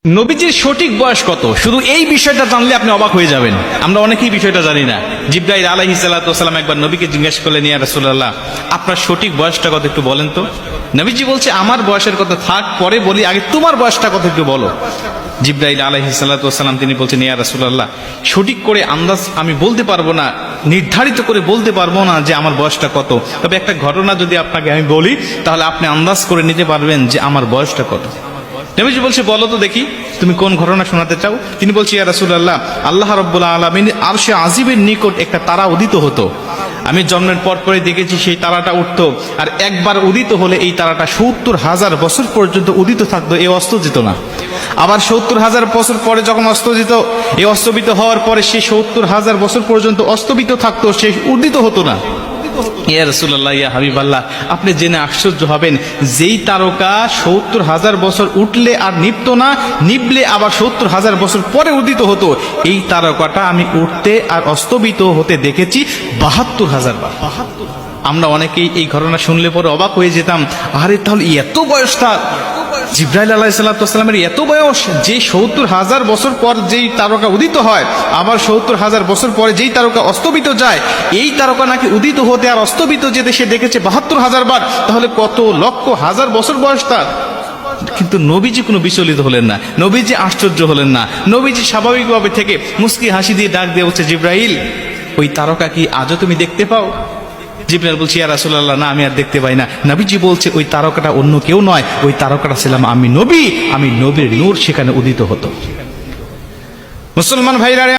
নবীজির সঠিক বয়স কত, শুধু এই বিষয়টা জানলে আপনি অবাক হয়ে যাবেন। আমরা অনেকেই বিষয়টা জানি না। জিবরাইল আলাইহিস সালাতু ওয়াস সালাম একবার নবীকে জিজ্ঞেস করলেন, ইয়া রাসূলুল্লাহ, আপনার সঠিক বয়সটা কত একটু বলেন তো। নবীজি বলছে, আমার বয়সের কথা থাক, পরে বলি, আগে তোমার বয়সটা কত একটু বলো। জিবরাইল আলাইহিস সালাতু ওয়াস সালাম তিনি বলছেন, ইয়া রাসূলুল্লাহ, সঠিক করে আন্দাজ আমি বলতে পারবো না, নির্ধারিত করে বলতে পারবো না যে আমার বয়সটা কত, তবে একটা ঘটনা যদি আপনাকে আমি বলি তাহলে আপনি আন্দাজ করে নিতে পারবেন যে আমার বয়সটা কত। নবীজি বলছে, বলো তো দেখি তুমি কোন ঘটনা শোনাতে চাও। তিনি বলছে, ইয়া রাসূলুল্লাহ, আল্লাহ রাব্বুল আলামিন আরশে আজিমের নিকট একটা তারা উদিত হতো। আমি জন্মের পর পরে দেখেছি সেই তারাটা উঠতো, আর একবার উদিত হলে এই তারাটা ৭০,০০০ বছর পর্যন্ত উদিত থাকতো, এ অস্ত যেত না। আবার ৭০,০০০ বছর পরে যখন অস্ত যেত, এই অস্তবিত হওয়ার পরে সে ৭০,০০০ বছর পর্যন্ত অস্তবিত থাকতো, সে উদিত হতো না। ইয়া রাসূলুল্লাহ, ইয়া হাবিবাল্লাহ, আপনি জেনে আশ্চর্য হবেন, যেই তারকা ৭০,০০০ বছর উঠলে আর নিভতো না, নিভলে আবার ৭০,০০০ বছর পরে উদিত হতো, এই তারকাটা আমি উঠতে আর অস্তবিত হতে দেখেছি ৭২,০০০ বার। আমরা অনেকেই এই ঘটনা শুনলে পরে অবাক হয়ে যেতাম, আরে তাহলে এত বয়স তার, জিবরাইল আলাইহিস সালাতু ওয়াস সালামের এত বয়স, যে ৭০,০০০ বছর পর যেই তারকা উদিত হয়, আবার ৭০,০০০ বছর পরে যেই তারকা অস্তবিত যায়, এই তারকা নাকি উদিত হতে আর অস্তবিত যেতে সে দেখেছে ৭২,০০০ বার। তাহলে কত লক্ষ হাজার বছর বয়স তার। কিন্তু নবীজি কোনো বিচলিত হলেন না, নবীজি আশ্চর্য হলেন না। নবীজি স্বাভাবিকভাবে থেকে মুস্কি হাসি দিয়ে ডাক দিয়ে বলছে, জিবরাইল, ওই তারকা কি আজও তুমি দেখতে পাও? জিবরাইল বলছে, ইয়া রাসূলুল্লাহ, না, আমি আর দেখতে পাই না। নবীজি বলছে, ওই তারকাটা অন্য কেউ নয়, ওই তারকাটা ছিলাম আমি নবী, আমি নবীর নূর সেখানে উদিত হতো। মুসলমান ভাইরা,